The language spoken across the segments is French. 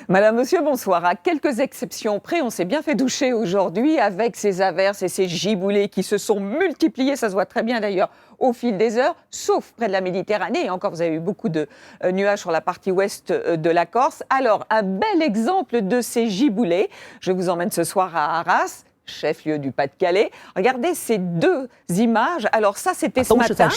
Madame, Monsieur, bonsoir. À quelques exceptions près, on s'est bien fait doucher aujourd'hui avec ces averses et ces giboulées qui se sont multipliés, ça se voit très bien d'ailleurs, au fil des heures, sauf près de la Méditerranée. Et encore, vous avez eu beaucoup de nuages sur la partie ouest de la Corse. Alors, un bel exemple de ces giboulées, je vous emmène ce soir à Arras, chef-lieu du Pas-de-Calais. Regardez ces deux images. Alors ça, c'était ce matin,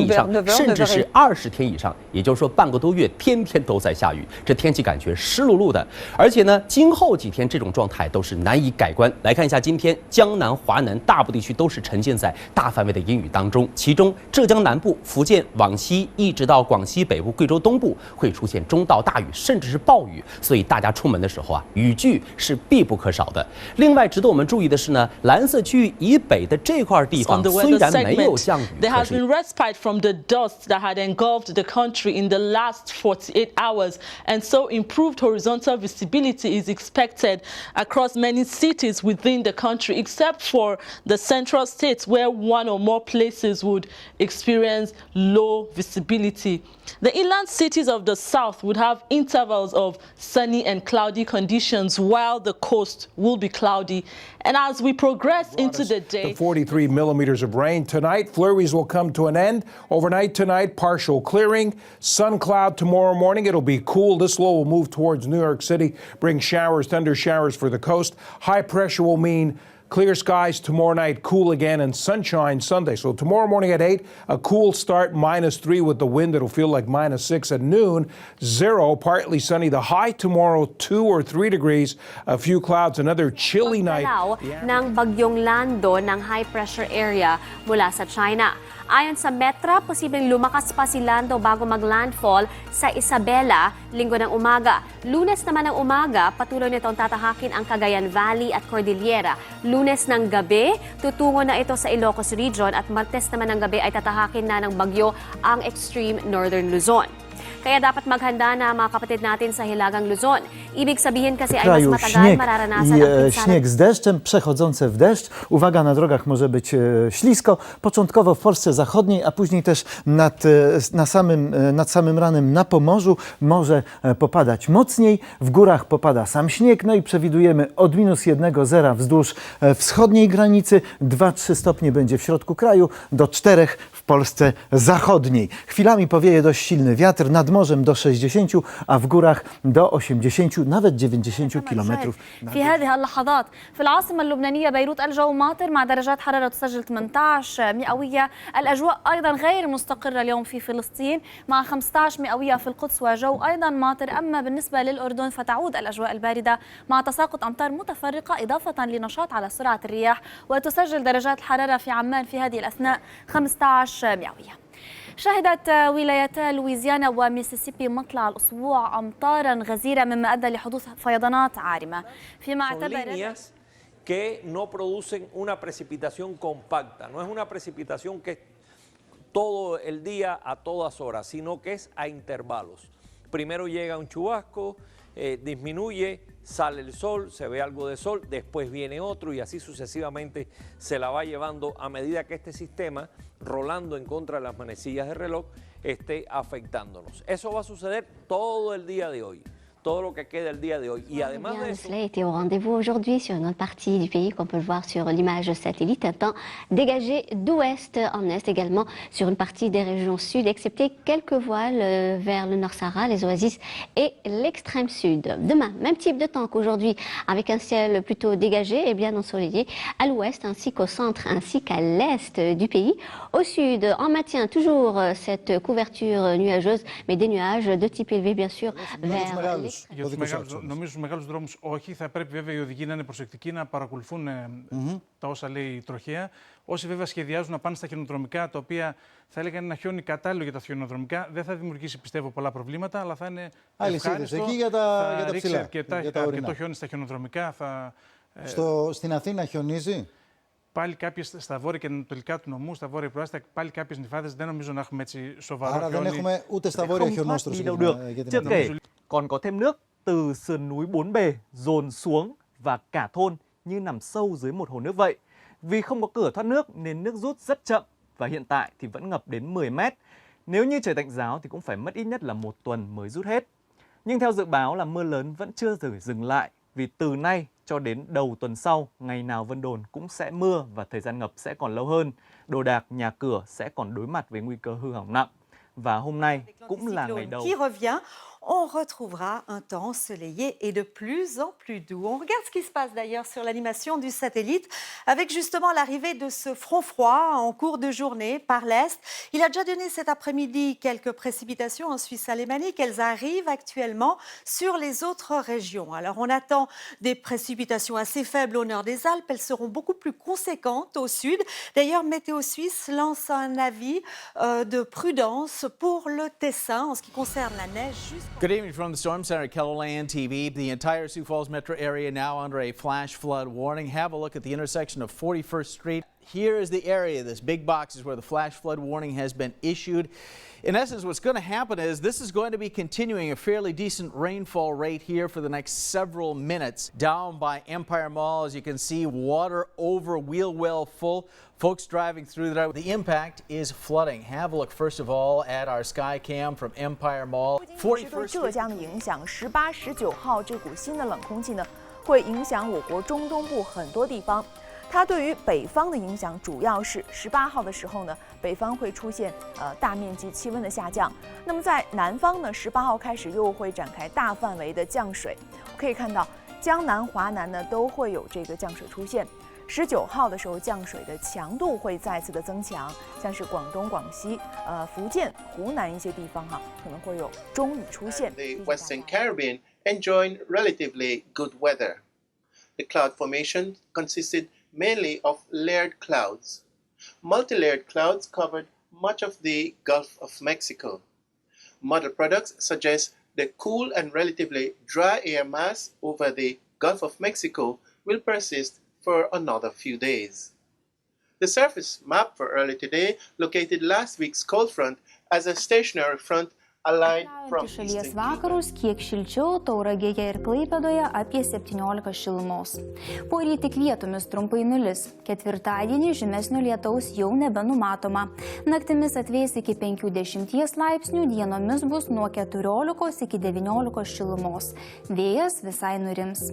vers 9h, 甚至是20天以上，也就是说半个多月，天天都在下雨，这天气感觉湿漉漉的。而且呢，今后几天这种状态都是难以改观。来看一下，今天江南、华南大部地区都是沉浸在大范围的阴雨当中，其中浙江南部、福建往西一直到广西北部、贵州东部会出现中到大雨，甚至是暴雨。所以大家出门的时候啊，雨具是必不可少的。另外，值得我们注意的是呢，蓝色区域以北的这块地方虽然没有降雨， there has been respite from the dust that had engulfed the country in the last 48 hours, and so improved horizontal visibility is expected across many cities within the country, except for the central states where one or more places would experience low visibility. The inland cities of the south would have intervals of sunny and cloudy conditions, while the coast will be cloudy. And as we progress into the day, 43 millimeters of rain tonight. Flurries will come to an end. Overnight tonight, partial clearing. Sun cloud tomorrow morning. It'll be cool. This low will move towards New York City, bring showers, thunder showers for the coast. High pressure will mean clear skies tomorrow night, cool again, and sunshine Sunday. So tomorrow morning at 8, a cool start, -3 with the wind. It'll feel like -6 at noon. 0, partly sunny. The high tomorrow, 2 or 3 degrees. A few clouds, another chilly night. Ng bagyong Lando ng high pressure area mula sa China. Ayon sa Metra, posibleng lumakas pa si Lando bago mag-landfall sa Isabela, linggo ng umaga. Lunes naman ng umaga, patuloy nitong tatahakin ang Cagayan Valley at Cordillera. Lunes ng gabi, tutungo na ito sa Ilocos Region at Martes naman ng gabi ay tatahakin na ng bagyo ang extreme northern Luzon. Kaya dapat maghanda na mga kapatid natin sa Hilagang Luzon. Ibig sabihin kasi ay mas matagal mararanasan ang pinsala. Śnieg z deszczem, przechodzące w deszcz. Uwaga, na drogach może być ślisko. Początkowo w Polsce zachodniej, a później też nad samym ranem na Pomorzu może popadać mocniej. W górach popada sam śnieg. No i przewidujemy od -1, 0 wzdłuż wschodniej granicy. 2-3 stopnie będzie w środku kraju, do 4 w Polsce zachodniej. Chwilami powieje dość silny wiatr. Nad morzem do 60, a w górach do 80 nawet 90 كيلومتر. في هذه اللحظات في العاصمة اللبنانية بيروت الجو ماطر مع درجات حرارة تسجل 18 مئوية. الأجواء أيضا غير مستقرة اليوم في فلسطين مع 15 مئوية في القدس وجو أيضا ماطر. أما بالنسبة للأردن فتعود الأجواء الباردة مع تساقط أمطار متفرقة إضافة لنشاط على سرعة الرياح، وتسجل درجات الحرارة في عمان في هذه الأثناء 15 مئوية. شهدت ولايتا لويزيانا وميسيسيبي مطلع الأسبوع أمطارا غزيرة مما أدى لحدوث فيضانات عارمة فيما اعتبر que no producen una precipitación compacta, no es una precipitación que es todo el día a todas horas, sino que es a intervalos. Primero llega un chubasco, disminuye, sale el sol, se ve algo de sol, después viene otro y así sucesivamente se la va llevando a medida que este sistema, rolando en contra de las manecillas de reloj, esté afectándonos. Eso va a suceder todo el día de hoy. Todo lo que queda el día de hoy. Y además de eso... Cela était au rendez-vous aujourd'hui sur une autre partie du pays, qu'on peut le voir sur l'image satellite, un temps dégagé d'ouest en est également sur une partie des régions sud, excepté quelques voiles vers le Nord-Sahara, les oasis et l'extrême sud. Demain, même type de temps qu'aujourd'hui, avec un ciel plutôt dégagé et bien ensoleillé à l'ouest ainsi qu'au centre ainsi qu'à l'est du pays. Au sud, on maintient toujours cette couverture nuageuse, mais des nuages de type élevé bien sûr vers les... Νομίζω στους μεγάλους δρόμους όχι. Θα πρέπει βέβαια οι οδηγοί να είναι προσεκτικοί, να παρακολουθούν τα όσα λέει η τροχέα. Όσοι βέβαια σχεδιάζουν να πάνε στα χιονοδρομικά, τα οποία θα έλεγα είναι ένα χιόνι κατάλληλο για τα χιονοδρομικά, δεν θα δημιουργήσει πιστεύω πολλά προβλήματα, αλλά θα είναι ευχάριστο. Εκεί για τα ψηλά. Αρκετό χιόνι στα χιονοδρομικά. Στην Αθήνα χιονίζει. Πάλι κάποιες στα βόρεια και ανατολικά του νομού, στα βόρεια προάστια, πάλι κάποιες νυφάδες. Δεν νομίζω να έχουμε έτσι σοβαρό χιόνι. Άρα δεν έχουμε ούτε στα βόρεια χιονόστρωση για την Αθήνα. Còn có thêm nước từ sườn núi bốn bề dồn xuống và cả thôn như nằm sâu dưới một hồ nước vậy. Vì không có cửa thoát nước nên nước rút rất chậm và hiện tại thì vẫn ngập đến 10 mét. Nếu như trời tạnh ráo thì cũng phải mất ít nhất là 1 tuần mới rút hết. Nhưng theo dự báo là mưa lớn vẫn chưa dừng lại, vì từ nay cho đến đầu tuần sau, ngày nào Vân Đồn cũng sẽ mưa và thời gian ngập sẽ còn lâu hơn. Đồ đạc, nhà cửa sẽ còn đối mặt với nguy cơ hư hỏng nặng. Và hôm nay cũng là ngày đầu. On retrouvera un temps ensoleillé et de plus en plus doux. On regarde ce qui se passe d'ailleurs sur l'animation du satellite avec justement l'arrivée de ce front froid en cours de journée par l'est. Il a déjà donné cet après-midi quelques précipitations en Suisse alémanique. Elles arrivent actuellement sur les autres régions. Alors on attend des précipitations assez faibles au nord des Alpes. Elles seront beaucoup plus conséquentes au sud. D'ailleurs, Météo Suisse lance un avis de prudence pour le Tessin en ce qui concerne la neige. Good evening from the Storm Center at KELOLAND TV. The entire Sioux Falls metro area now under a flash flood warning. Have a look at the intersection of 41st Street. Here is the area, this big box is where the flash flood warning has been issued. In essence, what's going to happen is this is going to be continuing a fairly decent rainfall rate here for the next several minutes. Down by Empire Mall, as you can see, water over wheel well full. Folks driving through there. The impact is flooding. Have a look first of all at our sky cam from Empire Mall. 41st Street. 浙江的影响，18、19号这股新的冷空气呢，会影响我国中东部很多地方。它对于北方的影响主要是18号的时候呢，北方会出现大面积气温的下降。那么在南方呢，18号开始又会展开大范围的降水。可以看到，江南、华南呢都会有这个降水出现。19号的时候，降水的强度会再次的增强，像是广东、广西、福建、湖南一些地方可能会有中雨出现。The Western Caribbean enjoying relatively good weather. The cloud formation consisted mainly of layered clouds. Multi-layered clouds covered much of the Gulf of Mexico. Model products suggest the cool and relatively dry air mass over the Gulf of Mexico will persist for another few days. The surface map for early today located last week's cold front as a stationary front aligned from šalies vakarus kiek šilčiau, Tauragėje ir Klaipėdoje apie 17 šilumos. Poryt tik vietomis trumpai nulis. Ketvirtadienį žymesnio lietaus jau nebenumatoma. Naktimis atvės iki 50 laipsnių, dienomis bus nuo 14 iki 19 šilumos. Vėjas visai nurims.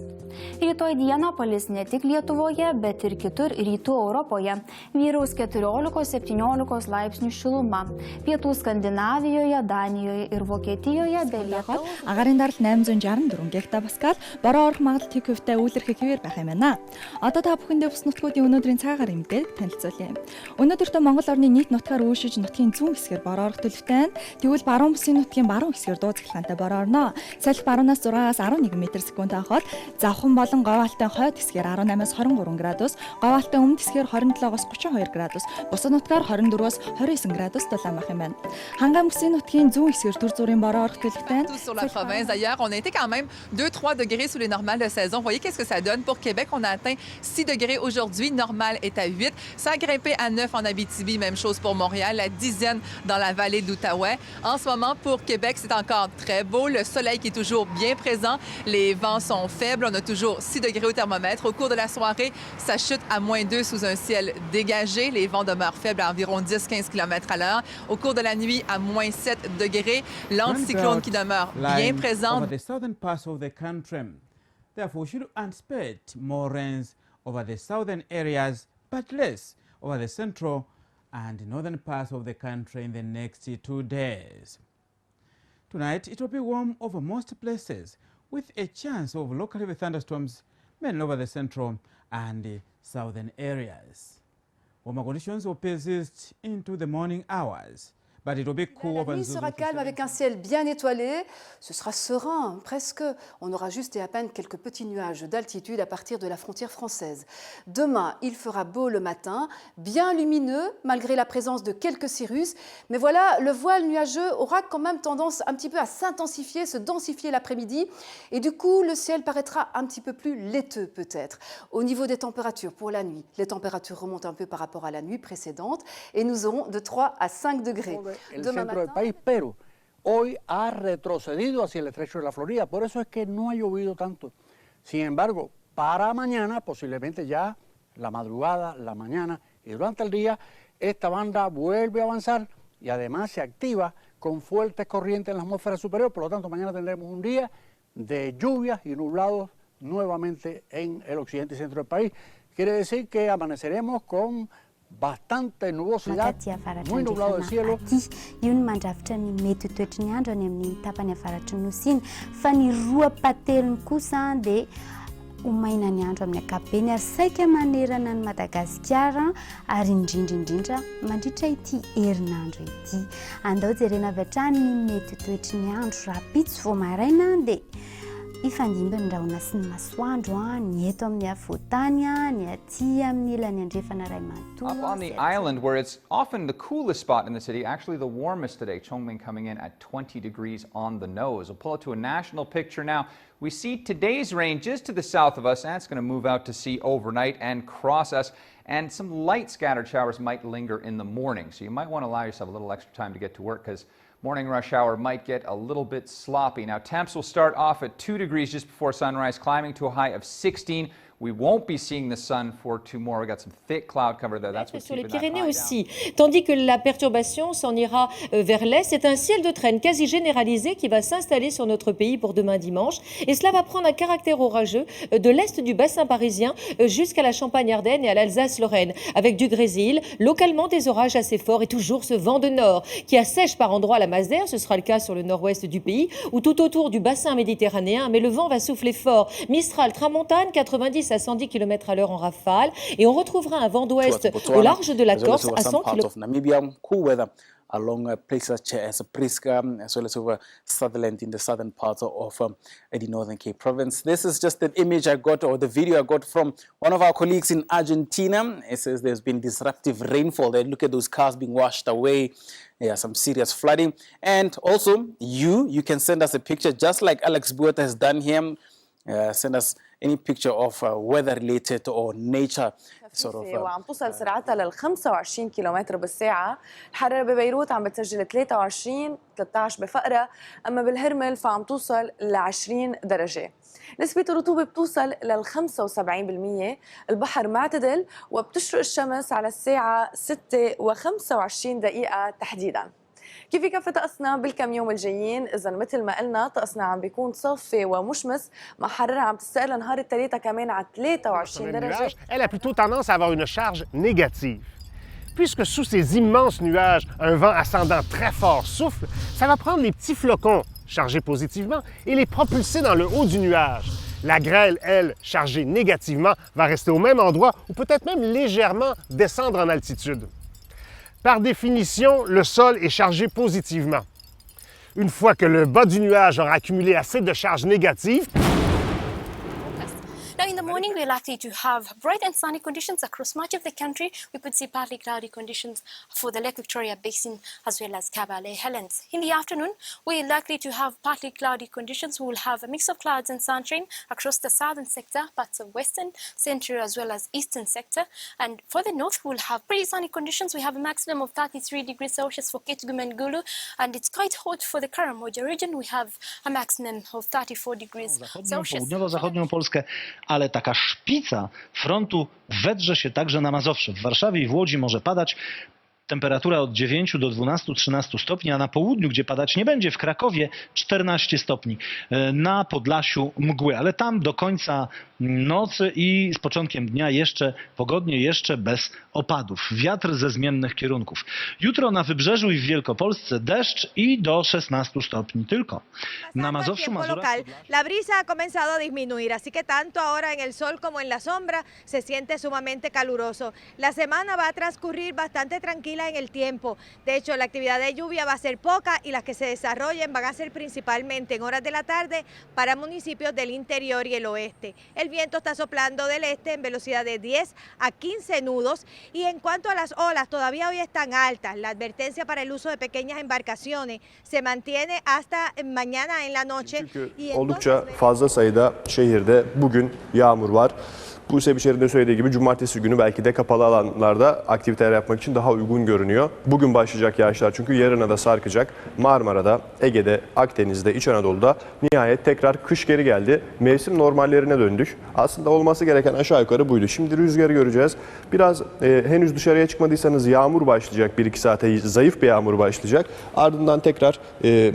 Rytoj dieną palis ne tik Lietuvoje, bet ir kitur rytų Europoje. Vyraus 14-17 laipsnių šiluma. Pietų Skandinavijoje, Danijoje ir Vokietijoje бэлэхот агарын даралт 864 гектар паскал бороо орох магадлал тэг хувьтай үйлрэх хэвээр байх юм байна. Одоо та бүхэндээ бүс нутгуудын өнөөдрийн цагаар мэдээлэл танилцуулъя. Өнөөдөртөө Монгол орны нийт нутгаар үүшиж нутгийн зүүн хэсгээр бороо орох төлөвтэй. Тэгвэл баруун бүсийн нутгийн баруун хэсгээр дууцахлаантай бороо орно. Салхи баруунаас 6-аас 11 м/сек авахад завхан болон говьалтай хойд хэсгээр 18-аас 23 градус, говьалтай өмнөд хэсгээр 27-оос 32 градус, бусад нутгаар 24-оос 29 градус дулаан байх юм байна. Хангам бүсийн нутгийн зүүн хэсгээр sur la province. D'ailleurs, on a été quand même 2-3 degrés sous les normales de saison. Vous voyez qu'est-ce que ça donne? Pour Québec, on a atteint 6 degrés aujourd'hui. Normal est à 8. Ça a grimpé à 9 en Abitibi. Même chose pour Montréal. La dizaine dans la vallée de l'Outaouais. En ce moment, pour Québec, c'est encore très beau. Le soleil qui est toujours bien présent. Les vents sont faibles. On a toujours 6 degrés au thermomètre. Au cours de la soirée, ça chute à -2 sous un ciel dégagé. Les vents demeurent faibles à environ 10-15 km à l'heure. Au cours de la nuit, à -7 degrés. L'anticyclone qui demeure bien présent. Over the southern parts of the country. Therefore, we should expect more rains over the southern areas, but less over the central and northern parts of the country in the next 2 days. Tonight, it will be warm over most places, with a chance of local heavy thunderstorms, mainly over the central and southern areas. Warmer conditions will persist into the morning hours. La nuit sera calme avec un ciel bien étoilé. Ce sera serein, presque. On aura juste et à peine quelques petits nuages d'altitude à partir de la frontière française. Demain, il fera beau le matin, bien lumineux malgré la présence de quelques cirrus. Mais voilà, le voile nuageux aura quand même tendance un petit peu à s'intensifier, se densifier l'après-midi. Et du coup, le ciel paraîtra un petit peu plus laiteux peut-être. Au niveau des températures pour la nuit, les températures remontent un peu par rapport à la nuit précédente et nous aurons de 3 à 5 degrés. El centro del país, pero hoy ha retrocedido hacia el estrecho de la Florida, por eso es que no ha llovido tanto. Sin embargo, para mañana, posiblemente ya la madrugada, la mañana y durante el día, esta banda vuelve a avanzar y además se activa con fuertes corrientes en la atmósfera superior, por lo tanto mañana tendremos un día de lluvias y nublados nuevamente en el occidente y centro del país. Quiere decir que amaneceremos con bastante nubosidad, muy nublado el cielo. Yun mandrafitra ny mety toetra ny andro any amin'ny tapany avaratry ny nosiny fa ny roa pateliny kosa dia omaina ny andro amin'ny ankapobeny ary saika manerana ny Madagasikara ary indrindra mandritra ity herinandro ity. Andao jerena avy hatrany ny mety toetry ny andro raha pitsy vao maraina dia ifandimby ny rahona sy ny masoandro ny eto amin'ny afovoantany ny aty amin'ny ilany andrefana ray manontolo. Up on the island where it's often the coolest spot in the city, actually the warmest today, Chongming coming in at 20 degrees on the nose. We'll pull it to a national picture now. We see today's rain just to the south of us, and it's going to move out to sea overnight and cross us. And some light scattered showers might linger in the morning, so you might want to allow yourself a little extra time to get to work because morning rush hour might get a little bit sloppy. Now, temps will start off at 2 degrees just before sunrise, climbing to a high of 16. We won't be seeing the sun for tomorrow. We got some thick cloud cover there. That's what's sur les keeping that Pyrénées high aussi, tandis que la perturbation s'en ira vers l'est. C'est un ciel de traîne quasi généralisé qui va s'installer sur notre pays pour demain dimanche. Et cela va prendre un caractère orageux de l'est du bassin parisien jusqu'à la Champagne-Ardenne et à l'Alsace-Lorraine, avec du grésil, localement des orages assez forts et toujours ce vent de nord qui assèche par endroits la masse d'air. Ce sera le cas sur le nord-ouest du pays ou tout autour du bassin méditerranéen. Mais le vent va souffler fort. Mistral, tramontane, 90 à 110 km à l'heure en rafale. Et on retrouvera un vent d'ouest au large de la Corse à 100 km. Along places such as Prisca, as well as over Sutherland in the southern part of the Northern Cape province. This is just an image I got, or the video I got from one of our colleagues in Argentina. It says there's been disruptive rainfall. They look at those cars being washed away. Yeah, some serious flooding. And also, you can send us a picture, just like Alex Bueta has done here. Send us any picture of weather-related or nature sort of. وعم توصل سرعتها لل 25 كيلومتر بالساعة. الحرارة ببيروت عم بتسجل 23 13 بفقرة، أما بالهرمل فعم توصل ل 20 درجة. نسبة الرطوبة بتوصل لل 75%. البحر معتدل وبتشرق الشمس على الساعة 6:25 تحديداً. كيف يكفي طقسنا بالكم يوم الجايين؟ إذا مثل ما قلنا طقسنا عم بيكون صافي ومشمس مع حرارة عم تستقر نهار الثلاثاء كمان على 23 درجة. Elle a plutôt tendance à avoir une charge négative. Puisque sous ces immenses nuages, un vent ascendant très fort souffle, ça va prendre les petits flocons chargés positivement et les propulser dans le haut du nuage. La grêle, elle, chargée négativement, va rester au même endroit ou peut-être même légèrement descendre en altitude. Par définition, le sol est chargé positivement. Une fois que le bas du nuage aura accumulé assez de charge négative, Now, in the morning, we're likely to have bright and sunny conditions across much of the country. We could see partly cloudy conditions for the Lake Victoria Basin as well as Cabernet Helens. In the afternoon, we're likely to have partly cloudy conditions. We will have a mix of clouds and sunshine across the southern sector, parts of western, central as well as eastern sector. And for the north, we'll have pretty sunny conditions. We have a maximum of 33 degrees Celsius for Kitgum and Gulu, and it's quite hot for the Karamoja region. We have a maximum of 34 degrees Celsius. Południowo-zachodnią Polskę, ale taka szpica frontu wedrze się także na Mazowsze. W Warszawie i w Łodzi może padać. Temperatura od 9 do 12-13 stopni, a na południu, gdzie padać nie będzie, w Krakowie 14 stopni. Na Podlasiu mgły, ale tam do końca nocy i z początkiem dnia jeszcze pogodnie, jeszcze bez opadów. Wiatr ze zmiennych kierunków. Jutro na Wybrzeżu i w Wielkopolsce deszcz i do 16 stopni tylko. Na Mazowszu, local, la brisa ha comenzado a disminuir, así que tanto ahora en el sol como en la sombra se siente sumamente caluroso. La semana va a transcurrir bastante tranquila en el tiempo. De hecho, la actividad de lluvia va a ser poca y las que se desarrollen van a ser principalmente en horas de la tarde para municipios del interior y el oeste. El viento está soplando del este en velocidad de 10 a 15 nudos y en cuanto a las olas, todavía hoy están altas. La advertencia para el uso de pequeñas embarcaciones se mantiene hasta mañana en la noche. Oldukça fazla sayıda şehirde bugün yağmur var. Buse Biçer'in de söylediği gibi cumartesi günü belki de kapalı alanlarda aktiviteler yapmak için daha uygun görünüyor. Bugün başlayacak yağışlar çünkü yarına da sarkacak. Marmara'da, Ege'de, Akdeniz'de, İç Anadolu'da nihayet tekrar kış geri geldi. Mevsim normallerine döndük. Aslında olması gereken aşağı yukarı buydu. Şimdi rüzgarı göreceğiz. Biraz henüz dışarıya çıkmadıysanız yağmur başlayacak. 1-2 saate zayıf bir yağmur başlayacak. Ardından tekrar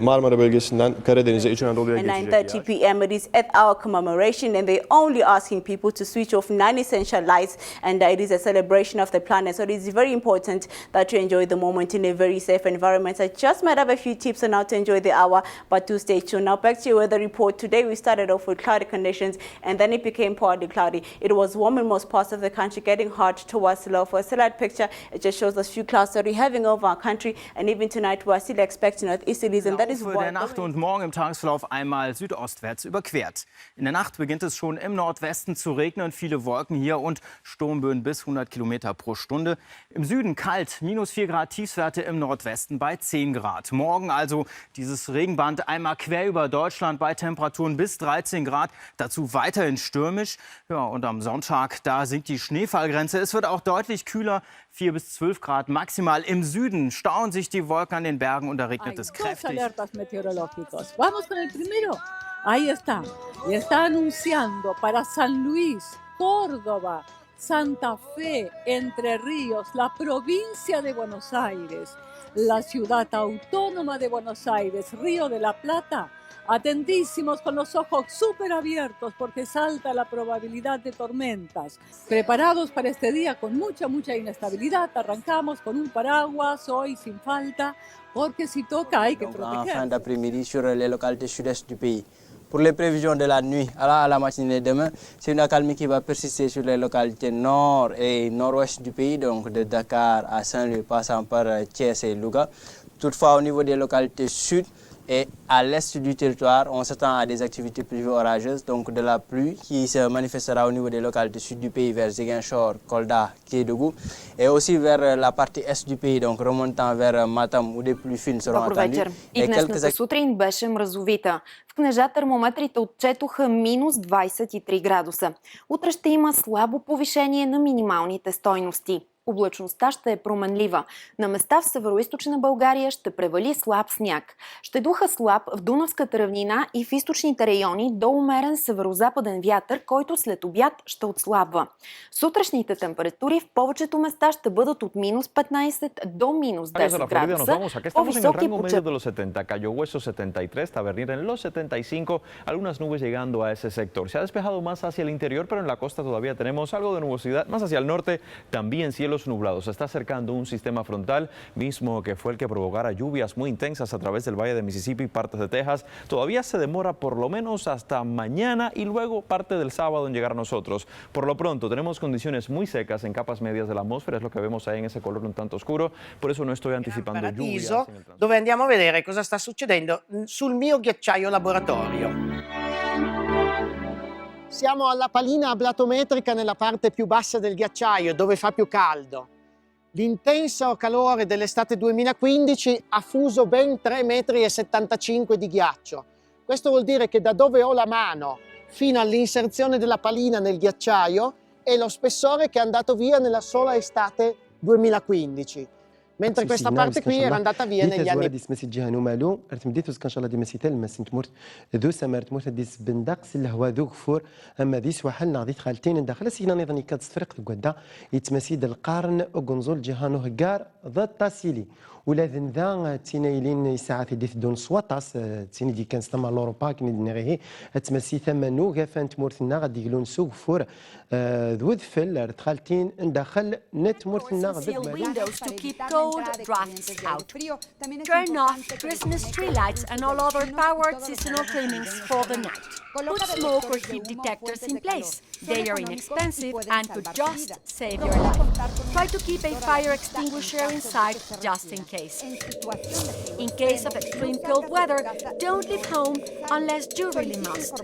Marmara bölgesinden Karadeniz'e, İç Anadolu'ya geçecek. 9:30 p.m. it is at our commemoration and they only asking people to switch off non-essential lights and it is a celebration of the planet. So it is very important that you enjoy the moment in a very safe environment. I just might have a few tips on how to enjoy the hour, but do stay tuned. Now back to your weather report. Today we started off with cloudy conditions and then it became partly cloudy. It was warm in most parts of the country, getting hot towards low. For a satellite picture, it just shows us few clouds that we're having over our country, and even tonight we are still expecting northeasterlies, and that is why der Nacht und morgen im Tagesverlauf einmal südostwärts überquert. In der Nacht beginnt es schon im Nordwesten zu regnen, viele Wolken hier und Sturmböen bis 100 Kilometer pro Stunde. Im Süden kalt, -4 Grad Tiefstwerte im Nordwesten bei 10 Grad. Morgen also dieses Regenband einmal quer über Deutschland bei Temperaturen bis 13 Grad. Dazu weiterhin stürmisch. Ja, und am Sonntag, da sinkt die Schneefallgrenze. Es wird auch deutlich kühler, 4 bis 12 Grad maximal. Im Süden stauen sich die Wolken an den Bergen und da regnet es kräftig. Alertas meteorológicos. Vamos con el primero. Ahí está. Y está anunciando para San Luis, Córdoba, Santa Fe, Entre Ríos, la provincia de Buenos Aires, la ciudad autónoma de Buenos Aires, Río de la Plata. Atentísimos con los ojos súper abiertos porque es alta la probabilidad de tormentas. Preparados para este día con mucha inestabilidad. Arrancamos con un paraguas hoy sin falta porque si toca hay que proteger. En fin d'après-midi sur les localités sud-est du pays. Pour les prévisions de la nuit à la matinée de demain, c'est une accalmie qui va persister sur les localités nord et nord-ouest du pays, donc de Dakar à Saint-Louis, passant par Thiès et Louga. Toutefois, au niveau des localités sud et à l'est du territoire, on s'attend à des activités pluvieuses orageuses, donc de la pluie qui se manifestera au niveau des localités sud du pays vers Ziguinchor, Kolda, Kédougou, et aussi vers la partie est du pays, donc remontant vers Matam, où des pluies fines seront attendues. И днешната сутрин беше мразовита. В Кнежа термометрите отчетоха -23 градуса. Утре ще има слабо повишение на минималните стойности. Облачността ще е променлива. На места в североизточна България ще превали слаб сняг. Ще духа слаб в Дунавската равнина и в източните райони до умерен северозападен вятър, който след обяд ще отслабва. Сутрешните температури в повечето места ще бъдат от -15 до -10 градуса. По-високи de los 70, Cayo Hueso 73, Tabernín en los 75, algunas nubes llegando a ese sector. Se ha despejado más hacia el interior, pero en la costa todavía tenemos algo de nubosidad. Más hacia el norte, también cielos nublados. Se está acercando un sistema frontal, mismo que fue el que provocara lluvias muy intensas a través del Valle de Mississippi y partes de Texas. Todavía se demora por lo menos hasta mañana y luego parte del sábado en llegar a nosotros. Por lo pronto, tenemos condiciones muy secas en capas medias de la atmósfera, es lo que vemos ahí en ese color un tanto oscuro, por eso no estoy anticipando lluvias. Dove andiamo a vedere cosa sta succedendo sul mio ghiacciaio laboratorio. Siamo alla palina ablatometrica nella parte più bassa del ghiacciaio, dove fa più caldo. L'intenso calore dell'estate 2015 ha fuso ben 3,75 metri di ghiaccio. Questo vuol dire che da dove ho la mano fino all'inserzione della palina nel ghiacciaio è lo spessore che è andato via nella sola estate 2015. Mentre questa parte qui era andata via negli anni. ولازم ذا تينايلين ساعات ديث دون سواطاس تيني دي كان ستما لوروبا كني دنيغي تمسي ثمنو غافانت مورثنا غادي يقولون سوق فور ذود فل تخالتين ندخل نت مورثنا windows to keep cold drafts out. Turn off Christmas tree lights and all other powered seasonal cleanings for the night. Put smoke or heat detectors in place. They are inexpensive and could just save your life. Try to keep a fire extinguisher inside just in case. In case of extreme cold weather, don't leave home unless you really must.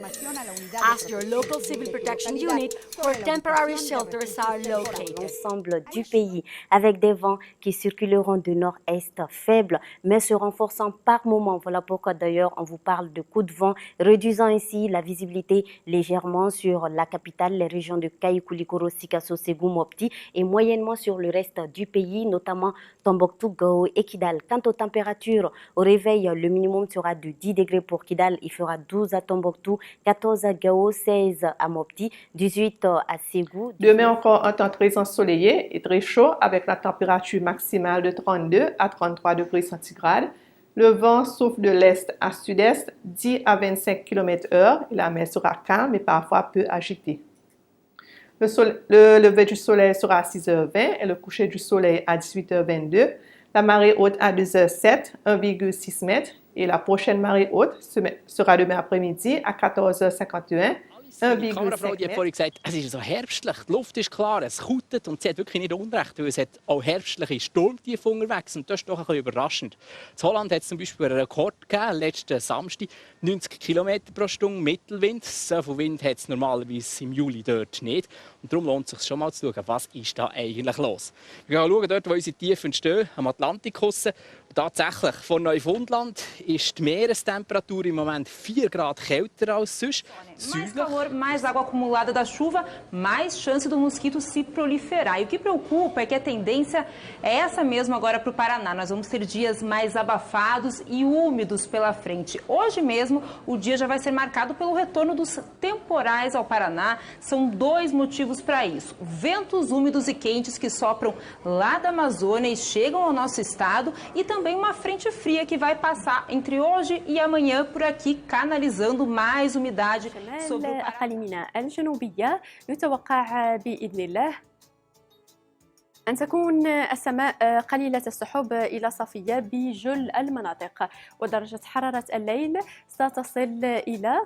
Ask your local civil protection unit where temporary shelters are located. L'ensemble du pays avec des vents qui circulent aileron de nord-est faible, mais se renforçant par moment. Voilà pourquoi d'ailleurs on vous parle de coups de vent, réduisant ainsi la visibilité légèrement sur la capitale, les régions de Kaïkoulikoro, Sikasso, Ségou, Mopti et moyennement sur le reste du pays, notamment Tombouctou, Gao et Kidal. Quant aux températures, au réveil, le minimum sera de 10 degrés pour Kidal, il fera 12 à Tombouctou, 14 à Gao, 16 à Mopti, 18 à Ségou. Demain encore un temps très ensoleillé et très chaud avec la température maximale de 32 à 33 degrés centigrades. Le vent souffle de l'est à sud-est, 10 à 25 km/h et la mer sera calme et parfois peu agitée. Le lever du soleil sera à 6h20 et le coucher du soleil à 18h22. La marée haute à 2h07, 1,6 m. Et la prochaine marée haute sera demain après-midi à 14h51. Die Kamerafrau die hat vorhin gesagt, es ist so herbstlich, die Luft ist klar, es kautet und sie hat wirklich nicht unrecht, weil es hat auch herbstliche Sturmtiefe unterwegs und das ist doch ein bisschen überraschend. In Holland hat es zum Beispiel einen Rekord gegeben, letzten Samstag, 90 km pro Stunde Mittelwind. So viel Wind hat es normalerweise im Juli dort nicht und darum lohnt es sich schon mal zu schauen, was ist da eigentlich los. Wir gehen schauen, dort wo unsere Tiefen entstehen, am Atlantik aussen. Tatsächlich, von Neufundland ist die Meerestemperatur im Moment 4 Grad kälter als sonst. Mais calor, mais água acumulada da chuva, mais chance do mosquito se proliferar. E o que preocupa é que a tendência é essa mesmo agora para o Paraná. Nós vamos ter dias mais abafados e úmidos pela frente. Hoje mesmo, o dia já vai ser marcado pelo retorno dos temporais ao Paraná. São 2 motivos para isso. Ventos úmidos e quentes que sopram lá da Amazônia e chegam ao nosso estado e também uma frente fria que vai passar entre hoje e amanhã por aqui, canalizando mais umidade sobre o أقاليمنا الجنوبية يتوقع بإذن الله أن تكون السماء قليلة السحب إلى صافية بجل المناطق، ودرجة حرارة الليل ستصل إلى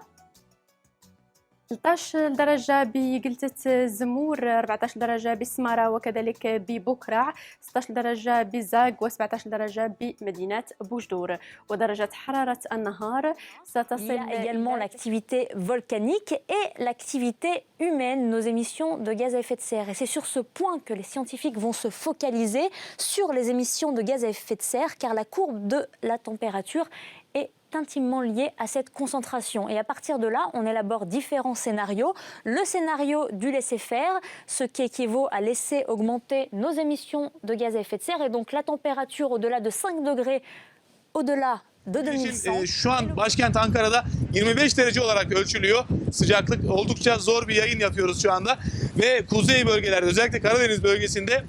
13 درجة بجلتة زمور، 14 درجة بالسمارة وكذلك ببكرع، 16 درجة بالزاق و17 درجة بمدينة بوجدور، ودرجة حرارة النهار ستصل. Il y a également l'activité volcanique et l'activité humaine, nos émissions de gaz à effet de serre. Et c'est sur ce point que les scientifiques vont se focaliser sur les émissions de gaz à effet de serre, car la courbe de la température est intimement lié à cette concentration. Et à partir de là, on élabore différents scénarios. Le scénario du laisser-faire, ce qui équivaut à laisser augmenter nos émissions de gaz à effet de serre, et donc la température au-delà de 5 degrés, au-delà de 2100. Şu an başkent Ankara'da 25 derece olarak ölçülüyor. Sıcaklık oldukça zor bir yayın yapıyoruz şu anda. Ve kuzey bölgelerde, özellikle Karadeniz bölgesinde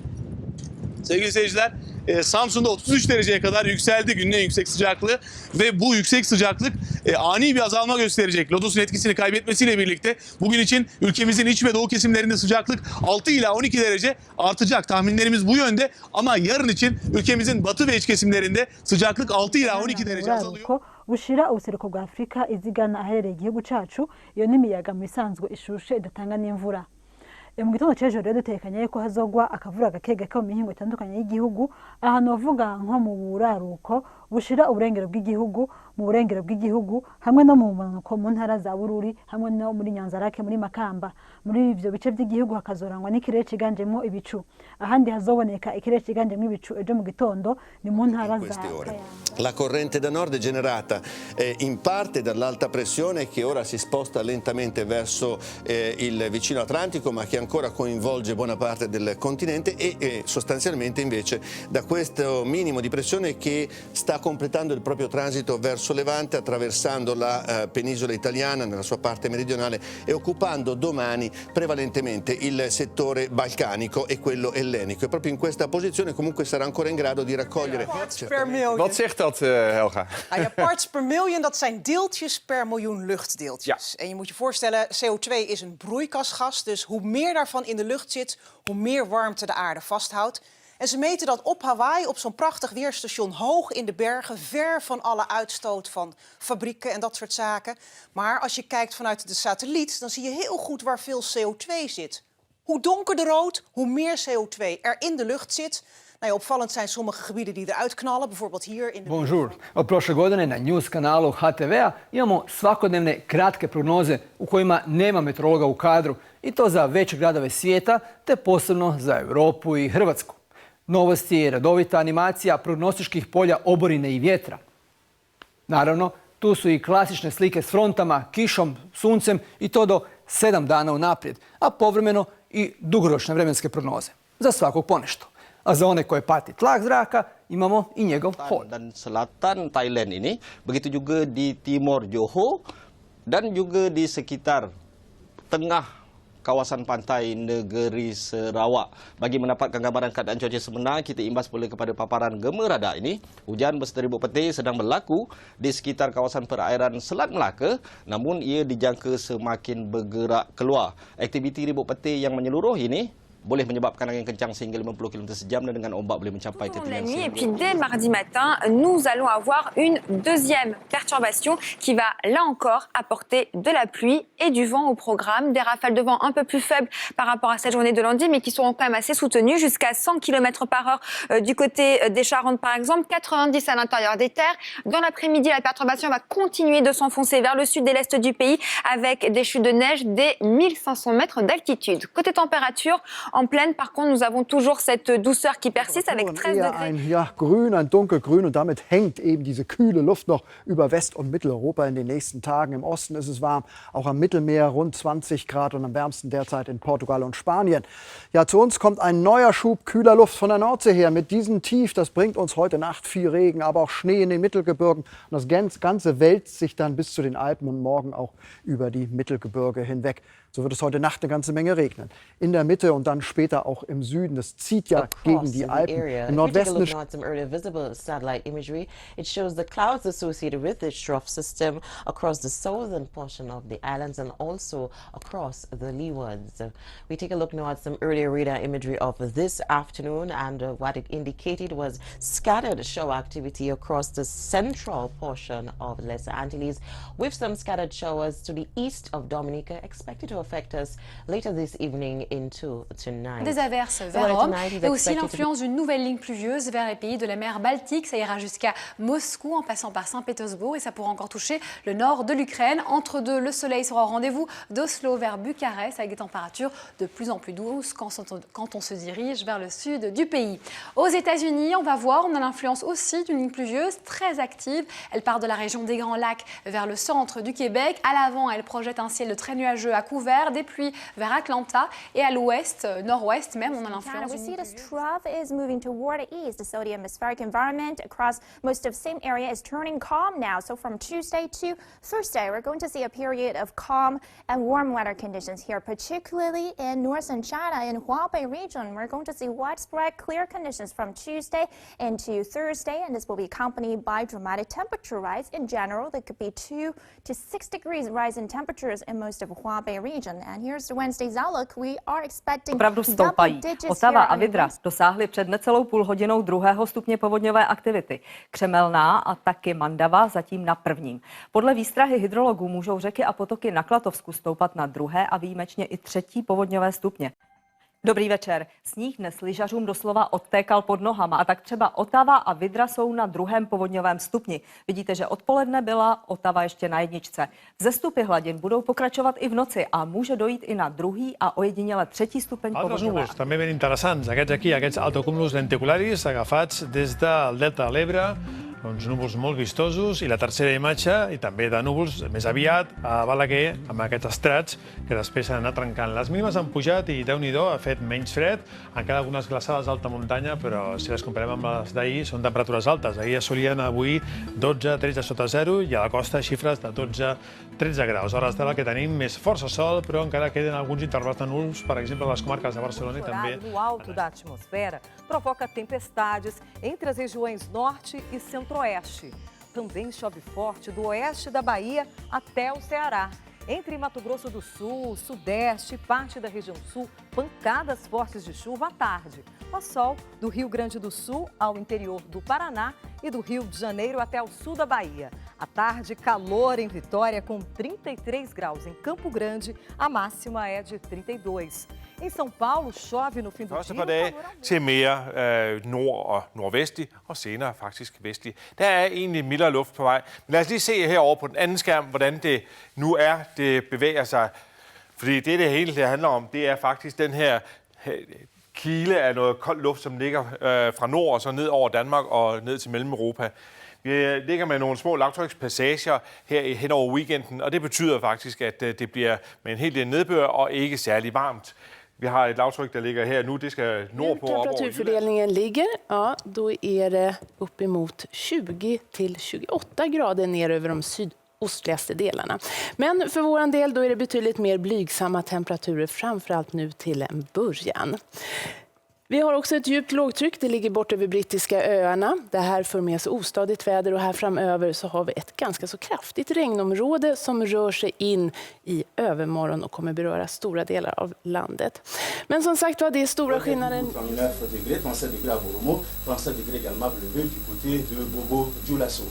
sevgili seyirciler, Samsun'da 33 dereceye kadar yükseldi günün en yüksek sıcaklığı ve bu yüksek sıcaklık ani bir azalma gösterecek. Lodos'un etkisini kaybetmesiyle birlikte bugün için ülkemizin iç ve doğu kesimlerinde sıcaklık 6 ila 12 derece artacak. Tahminlerimiz bu yönde ama yarın için ülkemizin batı ve iç kesimlerinde sıcaklık 6 ila 12 derece azalıyor. bushira ubuseruko bwa Afurika izigana aherereye igihugu cacu, iyo n'imiyaga mu isanzwe ishushe idatanga n'imvura. Mu gitondo cy'ejo rero dutekanye ko hazogwa akavura gake gake mu mihingo itandukanye y'igihugu, ahantu bavuga nko mu buraruko bushira uburengero bw'igihugu, mu burengero bw'igihugu hamwe no mu manuko mu ntara za Bururi hamwe no muri Nyanzarake muri Makamba. Muri ivyo bice by'igihugu hakazorangwa n'ikirere kiganjemo ibicu, ahandi hazoboneka ikirere kiganjemo ibicu ejo mu gitondo ni mu ntara za La corrente da nord è generata in parte dall'alta pressione che ora si sposta lentamente verso il vicino Atlantico, ma che ancora coinvolge buona parte del continente, e sostanzialmente invece da questo minimo di pressione che sta completando il proprio transito verso Levante, attraversando la penisola italiana nella sua parte meridionale e occupando domani prevalentemente il settore balcanico e quello ellenico. E proprio in questa posizione comunque sarà ancora in grado di raccogliere. Wat zegt dat, Helga? Parts per million, dat zijn deeltjes per miljoen luchtdeeltjes. Ja. En je moet je voorstellen, CO2 is een broeikasgas, dus hoe meer daarvan in de lucht zit, hoe meer warmte de aarde vasthoudt. En ze meten dat op Hawaii, op zo'n prachtig weerstation, hoog in de bergen, ver van alle uitstoot van fabrieken en dat soort zaken. Maar als je kijkt vanuit de satelliet, dan zie je heel goed waar veel CO2 zit. Hoe donkerder rood, hoe meer CO2 er in de lucht zit. Nou ja, opvallend zijn sommige gebieden die eruit knallen, bijvoorbeeld hier in de... Bonjour. Od prošle godine na News kanalu HTV-a imamo svakodnevne kratke prognoze u kojima nema meteorologa u kadru, i to za veće gradove svijeta, te posebno za Europu i Hrvatsku. Novost je redovita animacija prognostičkih polja oborine i vjetra. Naravno, tu su i klasične slike s frontama, kišom, suncem i to do 7 dana unaprijed, a povremeno i dugoročne vremenske prognoze. Za svakog ponešto. A za one koje pati tlak zraka imamo i njegov hod. Dan selatan Thailand ini, begitu juga di timur Johor dan juga di sekitar tengah kawasan pantai negeri Sarawak. Bagi mendapatkan gambaran keadaan cuaca sebenar, kita imbas pula kepada paparan gema radar ini. Hujan berserta ribut petir sedang berlaku di sekitar kawasan perairan Selat Melaka, namun ia dijangka semakin bergerak keluar. Aktiviti ribut petir yang menyeluruh ini boleh menyebabkan angin kencang sehingga 50 km sejam dan dengan ombak boleh mencapai ketinggian. Et puis dès mardi matin, nous allons avoir une deuxième perturbation qui va là encore apporter de la pluie et du vent au programme. Des rafales de vent un peu plus faibles par rapport à cette journée de lundi, mais qui seront quand même assez soutenues, jusqu'à 100 km par heure du côté des Charentes par exemple, 90 à l'intérieur des terres. Dans l'après-midi, la perturbation va continuer de s'enfoncer vers le sud et l'est du pays avec des chutes de neige dès 1500 mètres d'altitude. Côté température, en plaine, par contre, nous avons toujours cette douceur qui persiste avec 13 degrés. Ein dunkelgrün und damit hängt eben diese kühle Luft noch über West- und Mitteleuropa in den nächsten Tagen. Im Osten ist es warm, auch am Mittelmeer rund 20 Grad und am wärmsten derzeit in Portugal und Spanien. Ja, zu uns kommt ein neuer Schub kühler Luft von der Nordsee her mit diesem Tief. Das bringt uns heute Nacht viel Regen, aber auch Schnee in den Mittelgebirgen. Und das Ganze wälzt sich dann bis zu den Alpen und morgen auch über die Mittelgebirge hinweg. So wird es heute Nacht eine ganze Menge regnen. In der Mitte und dann später auch im Süden. Das zieht ja gegen die Alpen. Im Nordwesten If you take a look now at some earlier visible satellite imagery, it shows the clouds associated with this trough system across the southern portion of the islands and also across the leewards. We take a look now at some earlier radar imagery of this afternoon, and what it indicated was scattered shower activity across the central portion of Lesser Antilles, with some scattered showers to the east of Dominica expected to affect us later this evening into tonight. Des averses vers Rome et aussi l'influence d'une nouvelle ligne pluvieuse vers les pays de la mer Baltique. Ça ira jusqu'à Moscou en passant par Saint-Pétersbourg et ça pourra encore toucher le nord de l'Ukraine. Entre deux, le soleil sera au rendez-vous d'Oslo vers Bucarest avec des températures de plus en plus douces quand on se dirige vers le sud du pays. Aux États-Unis, on va voir, on a l'influence aussi d'une ligne pluvieuse très active. Elle part de la région des Grands Lacs vers le centre du Québec. À l'avant, elle projette un ciel très nuageux à couvert, des pluies vers Atlanta et à l'ouest, nord-ouest même, on a l'influence. We see this trough is moving toward the east. The southern atmospheric environment across most of the same area is turning calm now. So from Tuesday to Thursday, we're going to see a period of calm and warm weather conditions here, particularly in northern China and Huabei region. We're going to see widespread clear conditions from Tuesday into Thursday, and this will be accompanied by dramatic temperature rise. In general, there could be 2 to 6 degrees rise in temperatures in most of Huabei region. And here's the Wednesday's outlook. We are expecting opravdu stoupají. Otava a Vydra dosáhly před necelou půlhodinou 2. stupně povodňové aktivity. Křemelná a taky Mandava zatím na 1. Podle výstrahy hydrologů můžou řeky a potoky na Klatovsku stoupat na 2. a výjimečně i 3. povodňové stupně. Dobrý večer. Sníh dnes lyžařům doslova odtékal pod nohama a tak třeba Otava a Vydra jsou na 2. povodňovém stupni. Vidíte, že odpoledne byla Otava ještě na 1. Vzestupy hladin budou pokračovat i v noci a může dojít i na 2. a ojediněle 3. stupeň povodňové. Altres núvols també ben interessants. Aquests aquí, aquests altocúmulos lenticularis agafats des del delta de l'Ebre, uns núvols molt vistosos, i la tercera imatge, i també de núvols més aviat a Balaguer, amb aquests estrats que després s'han anat trencant. Les mínimes han pujat i Déu-n'hi-do, ha fet menys fred, encara algunes glaçades d'alta muntanya, però si les comparem amb les d'ahir són temperatures altes. Ahir assolien avui 12-13 sota zero i a la costa xifres de 12-13 graus. A hores d'ara que tenim més força sol, però encara queden alguns intervals de núvols, per exemple, a les comarques de Barcelona i també... No alto da atmosfera provoca tempestades entre as regiões norte e centro-oeste. Também chove forte do oeste da Bahia até o Ceará. Entre Mato Grosso do Sul, Sudeste e parte da região Sul, pancadas fortes de chuva à tarde. O sol do Rio Grande do Sul ao interior do Paraná e do Rio de Janeiro até o sul da Bahia. À tarde, calor em Vitória com 33 graus. Em Campo Grande, a máxima é de 32. Em São Paulo, chove no fim do Første dia. par dage til mere nord- og nordvestlig, og senere faktisk vestlig. Der er egentlig mildere luft på vej. Men lad os lige se herovre på den anden skærm, hvordan det nu er, det bevæger sig. Fordi det hele det handler om, det er faktisk den her kile af noget kold luft, som ligger fra nord og så ned over Danmark og ned til Mellem-Europa. Vi ligger med nogle små lavtrykspassager her hen over weekenden, og det betyder faktisk, at det bliver med en hel del nedbør og ikke særlig varmt. Vi har et lavtryk, der ligger her nu. Det skal nordpå op over Jylland. Temperaturfördelningen ligger, ja, då är det uppemot 20 till 28 grader ner över de sydostligaste delarna. Men för vår del då är det betydligt mer blygsamma temperaturer, framförallt nu till en början. Vi har också ett djupt lågtryck, det ligger bort över brittiska öarna. Det här för med sig ostadigt väder och här framöver så har vi ett ganska så kraftigt regnområde som rör sig in i övermorgon och kommer beröra stora delar av landet. Men som sagt var, det är stora skillnader. 37 degrés à Boromo, 37 degrés également du côté de Bobo Dioulasso.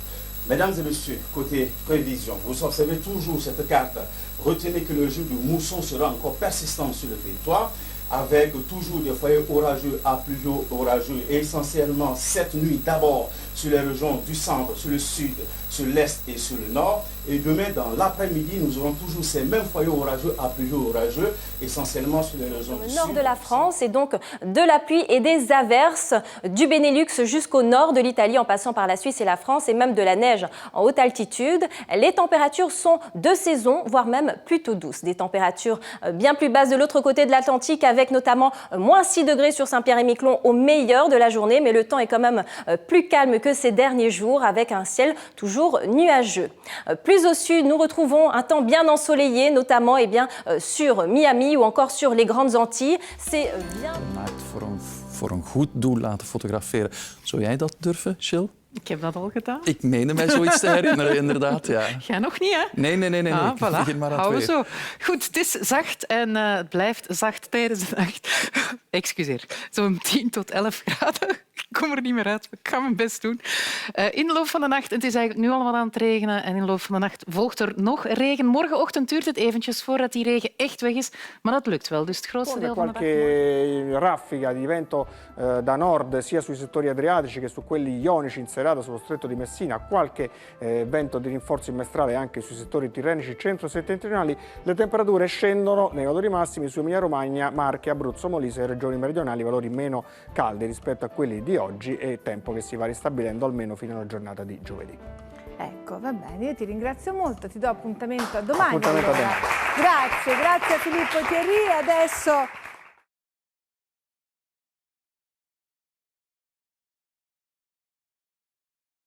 Mesdames et messieurs, côté prévision, vous observez toujours cette carte. Retenez que le jour de mousson sera encore persistant sur le territoire, avec toujours des foyers orageux à pluvieux orageux, et essentiellement cette nuit d'abord sur les régions du centre, sur le sud, sur l'est et sur le nord. Et demain, dans l'après-midi, nous aurons toujours ces mêmes foyers orageux à pluvieux orageux, essentiellement sur les régions du nord sud. de la France, et donc de la pluie et des averses du Benelux jusqu'au nord de l'Italie, en passant par la Suisse et la France, et même de la neige en haute altitude. Les températures sont de saison, voire même plutôt douces. Des températures bien plus basses de l'autre côté de l'Atlantique, avec notamment moins 6 degrés sur Saint-Pierre-et-Miquelon au meilleur de la journée, mais le temps est quand même plus calme que ces derniers jours, avec un ciel toujours nuageux. Plus au sud, nous retrouvons un temps bien ensoleillé, notamment sur Miami ou encore sur les Grandes Antilles. C'est bien... Voor een goed doel laten fotograferen. Zou jij dat durven, Jill? Ik heb dat al gedaan. Ik meende mij zoiets te herinneren, inderdaad. Ja. Jij nog niet, hè? Nee. Ah, Ik voilà. begin maar aan Houden het we zo. Goed, het is zacht en het blijft zacht tijdens de nacht. Excuseer. Zo'n 10 tot 11 graden. Ik kom er niet meer uit. Ik ga mijn best doen. In de loop van de nacht, het is eigenlijk nu al wat aan het regenen, en in de loop van de nacht volgt er nog regen. Morgenochtend duurt het eventjes voordat die regen echt weg is, maar dat lukt wel. Dus het grootste deel van de dag... Qualche raffica di vento da nord sia sui settori adriatici che su quelli ionici in serata sullo stretto di Messina, qualche vento di rinforzo immestrale anche sui settori tirrenici centro-settentrionali. Le temperature scendono nei valori massimi su Emilia-Romagna, Marche, Abruzzo, Molise e regioni meridionali, valori meno caldi rispetto a quelli di oggi, e tempo che si va ristabilendo almeno fino alla giornata di giovedì. Ecco, va bene, io ti ringrazio molto, ti do appuntamento a domani. Appuntamento a domani. Grazie a Filippo Thierry. Adesso